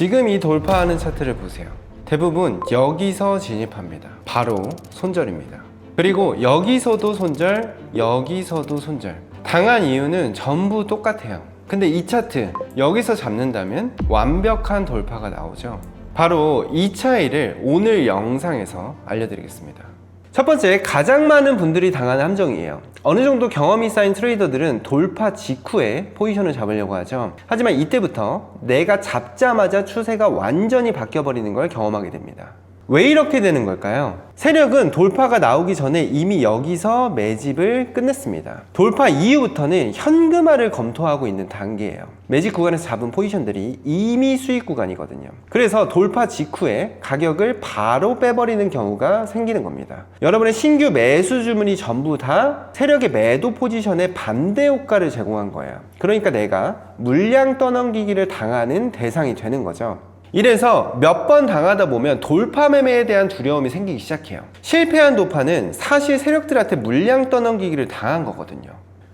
지금 이 돌파하는 차트를 보세요. 대부분 여기서 진입합니다. 바로 손절입니다. 그리고 여기서도 손절, 여기서도 손절. 당한 이유는 전부 똑같아요. 근데 이 차트 여기서 잡는다면 완벽한 돌파가 나오죠. 바로 이 차이를 오늘 영상에서 알려드리겠습니다. 첫 번째, 가장 많은 분들이 당하는 함정이에요. 어느 정도 경험이 쌓인 트레이더들은 돌파 직후에 포지션을 잡으려고 하죠. 하지만 이때부터 내가 잡자마자 추세가 완전히 바뀌어버리는 걸 경험하게 됩니다. 왜 이렇게 되는 걸까요? 세력은 돌파가 나오기 전에 이미 여기서 매집을 끝냈습니다. 돌파 이후부터는 현금화를 검토하고 있는 단계예요. 매집 구간에서 잡은 포지션들이 이미 수익 구간이거든요. 그래서 돌파 직후에 가격을 바로 빼버리는 경우가 생기는 겁니다. 여러분의 신규 매수 주문이 전부 다 세력의 매도 포지션에 반대 효과를 제공한 거예요. 그러니까 내가 물량 떠넘기기를 당하는 대상이 되는 거죠. 이래서 몇 번 당하다 보면 돌파 매매에 대한 두려움이 생기기 시작해요. 실패한 돌파는 사실 세력들한테 물량 떠넘기기를 당한 거거든요.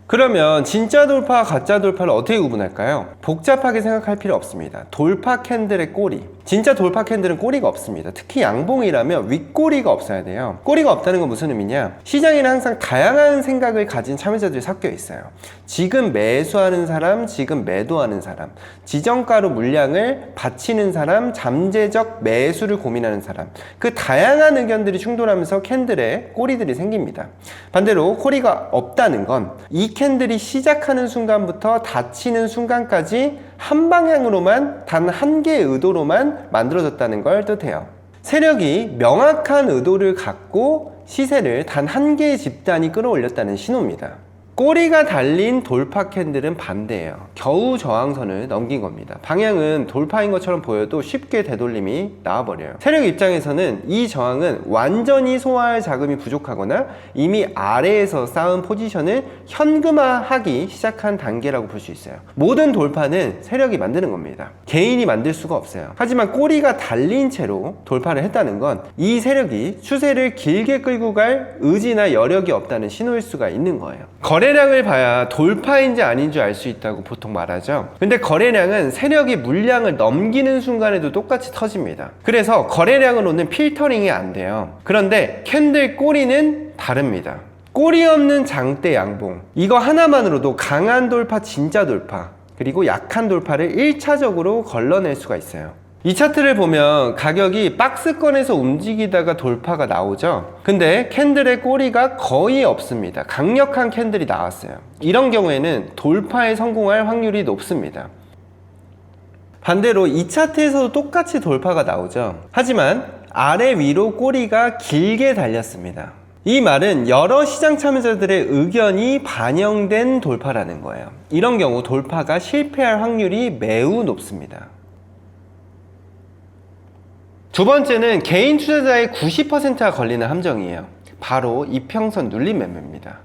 그러면 진짜 돌파, 가짜 돌파를 어떻게 구분할까요? 복잡하게 생각할 필요 없습니다. 돌파 캔들의 꼬리. 진짜 돌파 캔들은 꼬리가 없습니다. 특히 양봉이라면 윗꼬리가 없어야 돼요. 꼬리가 없다는 건 무슨 의미냐? 시장에는 항상 다양한 생각을 가진 참여자들이 섞여 있어요. 지금 매수하는 사람, 지금 매도하는 사람, 지정가로 물량을 바치는 사람, 잠재적 매수를 고민하는 사람. 그 다양한 의견들이 충돌하면서 캔들에 꼬리들이 생깁니다. 반대로 꼬리가 없다는 건 이 캔들이 시작하는 순간부터 닫히는 순간까지 한 방향으로만 단 한 개의 의도로만 만들어졌다는 걸 뜻해요. 세력이 명확한 의도를 갖고 시세를 단 한 개의 집단이 끌어올렸다는 신호입니다. 꼬리가 달린 돌파 캔들은 반대예요. 겨우 저항선을 넘긴 겁니다. 방향은 돌파인 것처럼 보여도 쉽게 되돌림이 나와버려요. 세력 입장에서는 이 저항은 완전히 소화할 자금이 부족하거나 이미 아래에서 쌓은 포지션을 현금화하기 시작한 단계라고 볼 수 있어요. 모든 돌파는 세력이 만드는 겁니다. 개인이 만들 수가 없어요. 하지만 꼬리가 달린 채로 돌파를 했다는 건 이 세력이 추세를 길게 끌고 갈 의지나 여력이 없다는 신호일 수가 있는 거예요. 거래량을 봐야 돌파인지 아닌지 알 수 있다고 보통 말하죠. 근데 거래량은 세력이 물량을 넘기는 순간에도 똑같이 터집니다. 그래서 거래량으로는 필터링이 안 돼요. 그런데 캔들 꼬리는 다릅니다. 꼬리 없는 장대 양봉, 이거 하나만으로도 강한 돌파, 진짜 돌파, 그리고 약한 돌파를 1차적으로 걸러낼 수가 있어요. 이 차트를 보면 가격이 박스권에서 움직이다가 돌파가 나오죠. 근데 캔들의 꼬리가 거의 없습니다. 강력한 캔들이 나왔어요. 이런 경우에는 돌파에 성공할 확률이 높습니다. 반대로 이 차트에서도 똑같이 돌파가 나오죠. 하지만 아래 위로 꼬리가 길게 달렸습니다. 이 말은 여러 시장 참여자들의 의견이 반영된 돌파라는 거예요. 이런 경우 돌파가 실패할 확률이 매우 높습니다. 두 번째는 개인 투자자의 90%가 걸리는 함정이에요. 바로 이평선 눌림 매매입니다.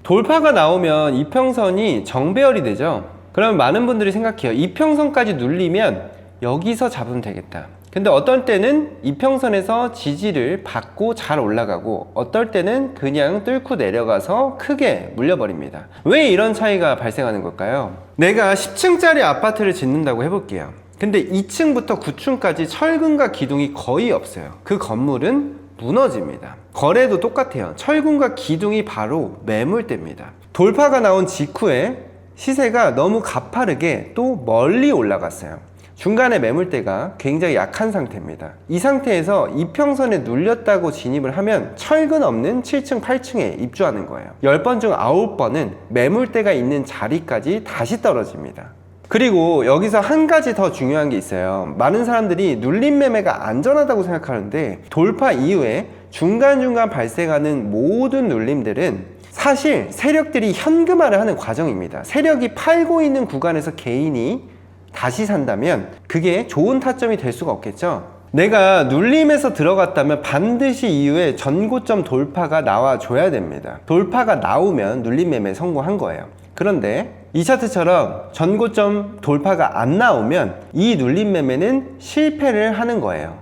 돌파가 나오면 이평선이 정배열이 되죠. 그러면 많은 분들이 생각해요. 이평선까지 눌리면 여기서 잡으면 되겠다. 근데 어떨 때는 이평선에서 지지를 받고 잘 올라가고 어떨 때는 그냥 뚫고 내려가서 크게 물려버립니다. 왜 이런 차이가 발생하는 걸까요? 내가 10층짜리 아파트를 짓는다고 해볼게요. 근데 2층부터 9층까지 철근과 기둥이 거의 없어요. 그 건물은 무너집니다. 거래도 똑같아요. 철근과 기둥이 바로 매물대입니다. 돌파가 나온 직후에 시세가 너무 가파르게 또 멀리 올라갔어요. 중간에 매물대가 굉장히 약한 상태입니다. 이 상태에서 이평선에 눌렸다고 진입을 하면 철근 없는 7층, 8층에 입주하는 거예요. 10번 중 9번은 매물대가 있는 자리까지 다시 떨어집니다. 그리고 여기서 한 가지 더 중요한 게 있어요. 많은 사람들이 눌림 매매가 안전하다고 생각하는데 돌파 이후에 중간중간 발생하는 모든 눌림들은 사실 세력들이 현금화를 하는 과정입니다. 세력이 팔고 있는 구간에서 개인이 다시 산다면 그게 좋은 타점이 될 수가 없겠죠. 내가 눌림에서 들어갔다면 반드시 이후에 전고점 돌파가 나와줘야 됩니다. 돌파가 나오면 눌림 매매에 성공한 거예요. 그런데 이 차트처럼 전고점 돌파가 안 나오면 이 눌림 매매는 실패를 하는 거예요.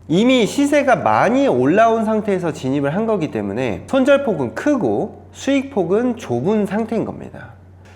이미 시세가 많이 올라온 상태에서 진입을 한 거기 때문에 손절폭은 크고 수익폭은 좁은 상태인 겁니다.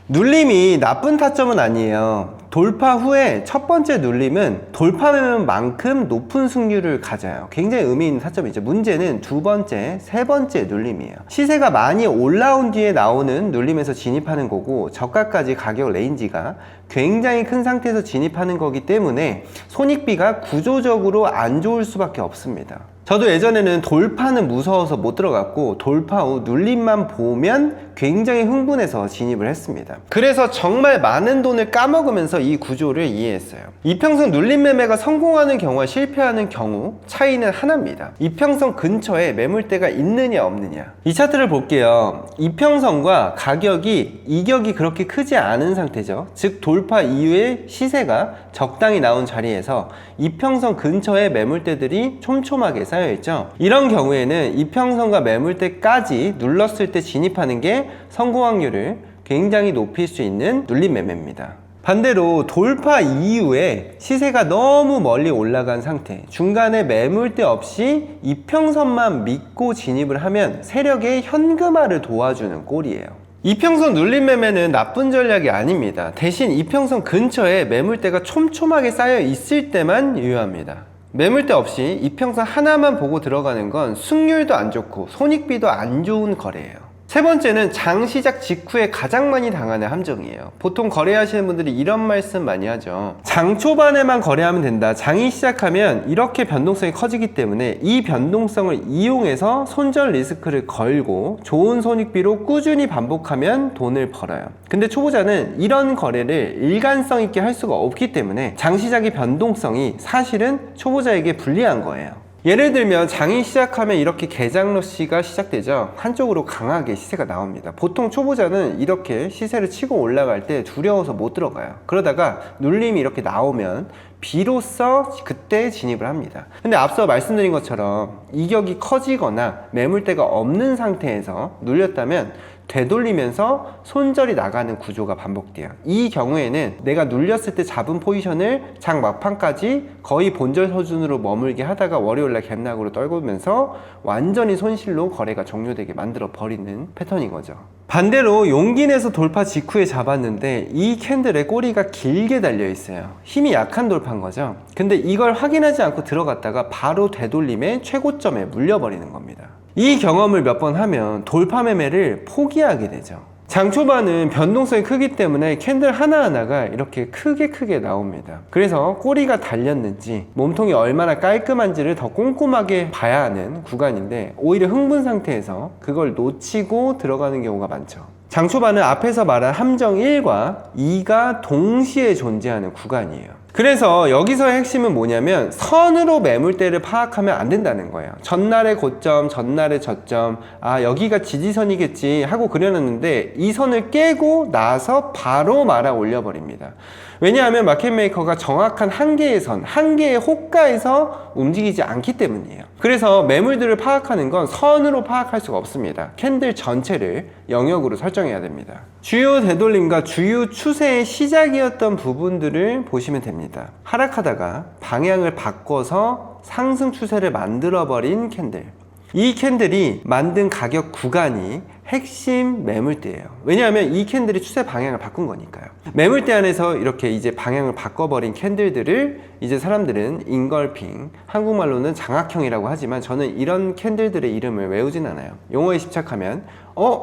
눌림이 나쁜 타점은 아니에요. 돌파 후에 첫 번째 눌림은 돌파 매매만큼 높은 승률을 가져요. 굉장히 의미 있는 타점이죠. 문제는 두 번째, 세 번째 눌림이에요. 시세가 많이 올라온 뒤에 나오는 눌림에서 진입하는 거고, 저가까지 가격 레인지가 굉장히 큰 상태에서 진입하는 거기 때문에 손익비가 구조적으로 안 좋을 수밖에 없습니다. 저도 예전에는 돌파는 무서워서 못 들어갔고, 돌파 후 눌림만 보면 굉장히 흥분해서 진입을 했습니다. 그래서 정말 많은 돈을 까먹으면서 이 구조를 이해했어요. 이평선 눌림 매매가 성공하는 경우와 실패하는 경우 차이는 하나입니다. 이평선 근처에 매물대가 있느냐 없느냐. 이 차트를 볼게요. 이평선과 가격이 이격이 그렇게 크지 않은 상태죠. 즉 돌파 이후에 시세가 적당히 나온 자리에서 이평선 근처에 매물대들이 촘촘하게 쌓여있죠. 이런 경우에는 이평선과 매물대까지 눌렀을 때 진입하는 게 성공 확률을 굉장히 높일 수 있는 눌림 매매입니다. 반대로 돌파 이후에 시세가 너무 멀리 올라간 상태, 중간에 매물대 없이 이평선만 믿고 진입을 하면 세력의 현금화를 도와주는 꼴이에요. 이평선 눌림 매매는 나쁜 전략이 아닙니다. 대신 이평선 근처에 매물대가 촘촘하게 쌓여 있을 때만 유효합니다. 매물대 없이 이평선 하나만 보고 들어가는 건 승률도 안 좋고 손익비도 안 좋은 거래예요. 세 번째는 장 시작 직후에 가장 많이 당하는 함정이에요. 보통 거래하시는 분들이 이런 말씀 많이 하죠. 장 초반에만 거래하면 된다. 장이 시작하면 이렇게 변동성이 커지기 때문에 이 변동성을 이용해서 손절 리스크를 걸고 좋은 손익비로 꾸준히 반복하면 돈을 벌어요. 근데 초보자는 이런 거래를 일관성 있게 할 수가 없기 때문에 장 시작의 변동성이 사실은 초보자에게 불리한 거예요. 예를 들면 장이 시작하면 이렇게 개장 러시가 시작되죠. 한쪽으로 강하게 시세가 나옵니다. 보통 초보자는 이렇게 시세를 치고 올라갈 때 두려워서 못 들어가요. 그러다가 눌림이 이렇게 나오면 비로소 그때 진입을 합니다. 근데 앞서 말씀드린 것처럼 이격이 커지거나 매물대가 없는 상태에서 눌렸다면 되돌리면서 손절이 나가는 구조가 반복돼요. 이 경우에는 내가 눌렸을 때 잡은 포지션을 장 막판까지 거의 본절 수준으로 머물게 하다가 월요일날 갭락으로 떨구면서 완전히 손실로 거래가 종료되게 만들어 버리는 패턴인 거죠. 반대로 용기 내서 돌파 직후에 잡았는데 이 캔들의 꼬리가 길게 달려 있어요. 힘이 약한 돌파인 거죠. 근데 이걸 확인하지 않고 들어갔다가 바로 되돌림의 최고점에 물려버리는 겁니다. 이 경험을 몇 번 하면 돌파 매매를 포기하게 되죠. 장 초반은 변동성이 크기 때문에 캔들 하나하나가 이렇게 크게 나옵니다. 그래서 꼬리가 달렸는지 몸통이 얼마나 깔끔한지를 더 꼼꼼하게 봐야 하는 구간인데, 오히려 흥분 상태에서 그걸 놓치고 들어가는 경우가 많죠. 장 초반은 앞에서 말한 함정 1과 2가 동시에 존재하는 구간이에요. 그래서 여기서의 핵심은 뭐냐면 선으로 매물대를 파악하면 안 된다는 거예요. 전날의 고점, 전날의 저점, 아 여기가 지지선이겠지 하고 그려놨는데 이 선을 깨고 나서 바로 말아 올려버립니다. 왜냐하면 마켓메이커가 정확한 한 개의 선, 한 개의 호가에서 움직이지 않기 때문이에요. 그래서 매물들을 파악하는 건 선으로 파악할 수가 없습니다. 캔들 전체를 영역으로 설정해야 됩니다. 주요 되돌림과 주요 추세의 시작이었던 부분들을 보시면 됩니다. 하락하다가 방향을 바꿔서 상승 추세를 만들어버린 캔들. 이 캔들이 만든 가격 구간이 핵심 매물대예요. 왜냐하면 이 캔들이 추세 방향을 바꾼 거니까요. 매물대 안에서 이렇게 이제 방향을 바꿔버린 캔들들을 이제 사람들은 인걸핑, 한국말로는 장악형이라고 하지만 저는 이런 캔들들의 이름을 외우진 않아요. 용어에 집착하면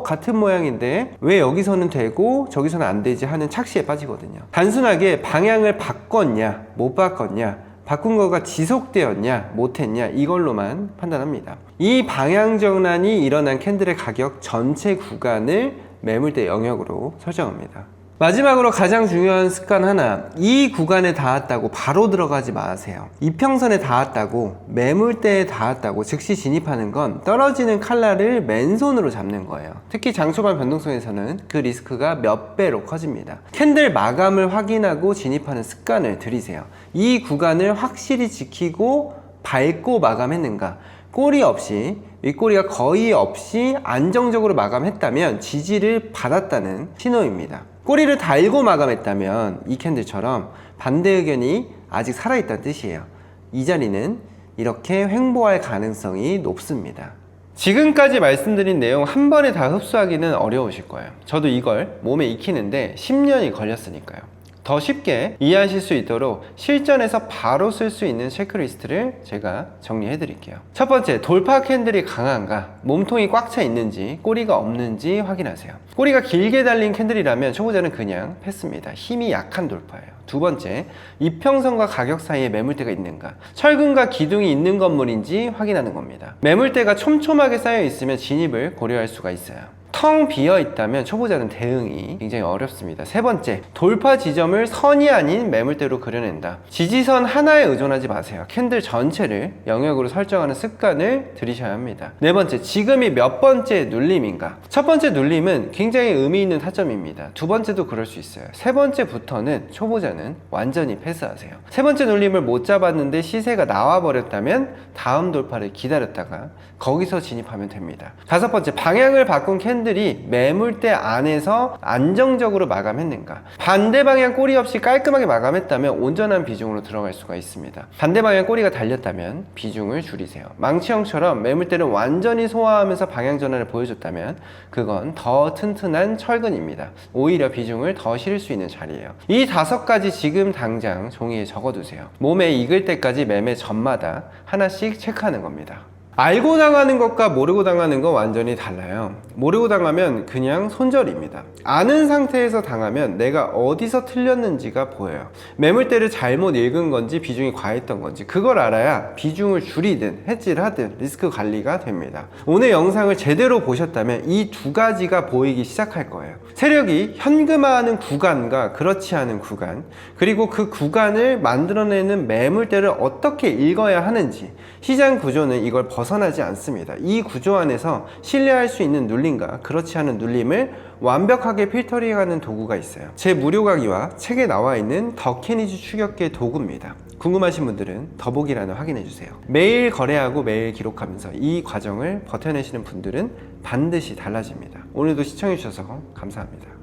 같은 모양인데 왜 여기서는 되고 저기서는 안 되지 하는 착시에 빠지거든요. 단순하게 방향을 바꿨냐 못 바꿨냐, 바꾼 거가 지속되었냐 못했냐 이걸로만 판단합니다. 이 방향 전환이 일어난 캔들의 가격 전체 구간을 매물대 영역으로 설정합니다. 마지막으로 가장 중요한 습관 하나, 이 구간에 닿았다고 바로 들어가지 마세요. 이평선에 닿았다고 매물대에 닿았다고 즉시 진입하는 건 떨어지는 칼날을 맨손으로 잡는 거예요. 특히 장초반 변동성에서는 그 리스크가 몇 배로 커집니다. 캔들 마감을 확인하고 진입하는 습관을 들이세요. 이 구간을 확실히 지키고 밟고 마감했는가, 꼬리 없이, 윗꼬리가 거의 없이 안정적으로 마감했다면 지지를 받았다는 신호입니다. 꼬리를 달고 마감했다면 이 캔들처럼 반대 의견이 아직 살아있다는 뜻이에요. 이 자리는 이렇게 횡보할 가능성이 높습니다. 지금까지 말씀드린 내용 한 번에 다 흡수하기는 어려우실 거예요. 저도 이걸 몸에 익히는데 10년이 걸렸으니까요. 더 쉽게 이해하실 수 있도록 실전에서 바로 쓸 수 있는 체크리스트를 제가 정리해 드릴게요. 첫 번째, 돌파 캔들이 강한가, 몸통이 꽉 차 있는지, 꼬리가 없는지 확인하세요. 꼬리가 길게 달린 캔들이라면 초보자는 그냥 패스입니다. 힘이 약한 돌파예요. 두 번째, 이평선과 가격 사이에 매물대가 있는가, 철근과 기둥이 있는 건물인지 확인하는 겁니다. 매물대가 촘촘하게 쌓여 있으면 진입을 고려할 수가 있어요. 텅 비어 있다면 초보자는 대응이 굉장히 어렵습니다. 세 번째, 돌파 지점을 선이 아닌 매물대로 그려낸다. 지지선 하나에 의존하지 마세요. 캔들 전체를 영역으로 설정하는 습관을 들이셔야 합니다. 네 번째, 지금이 몇 번째 눌림인가. 첫 번째 눌림은 굉장히 의미 있는 타점입니다. 두 번째도 그럴 수 있어요. 세 번째부터는 초보자는 완전히 패스하세요. 세 번째 눌림을 못 잡았는데 시세가 나와버렸다면 다음 돌파를 기다렸다가 거기서 진입하면 됩니다. 다섯 번째, 방향을 바꾼 캔들이 매물대 안에서 안정적으로 마감했는가. 반대 방향 꼬리 없이 깔끔하게 마감했다면 온전한 비중으로 들어갈 수가 있습니다. 반대 방향 꼬리가 달렸다면 비중을 줄이세요. 망치형처럼 매물대를 완전히 소화하면서 방향 전환을 보여줬다면 그건 더 튼튼한 철근입니다. 오히려 비중을 더 실을 수 있는 자리예요. 이 5가지 지금 당장 종이에 적어두세요. 몸에 익을 때까지 매매 전마다 하나씩 체크하는 겁니다. 알고 당하는 것과 모르고 당하는 건 완전히 달라요. 모르고 당하면 그냥 손절입니다. 아는 상태에서 당하면 내가 어디서 틀렸는지가 보여요. 매물대를 잘못 읽은 건지 비중이 과했던 건지 그걸 알아야 비중을 줄이든 해지를 하든 리스크 관리가 됩니다. 오늘 영상을 제대로 보셨다면 이 2가지가 보이기 시작할 거예요. 세력이 현금화하는 구간과 그렇지 않은 구간, 그리고 그 구간을 만들어내는 매물대를 어떻게 읽어야 하는지, 시장 구조는 이걸 벗어나지 않습니다. 이 구조 안에서 신뢰할 수 있는 눌림과 그렇지 않은 눌림을 완벽하게 필터링하는 도구가 있어요. 제 무료 강의와 책에 나와 있는 더 케니지 추격계 도구입니다. 궁금하신 분들은 더보기란을 확인해주세요. 매일 거래하고 매일 기록하면서 이 과정을 버텨내시는 분들은 반드시 달라집니다. 오늘도 시청해주셔서 감사합니다.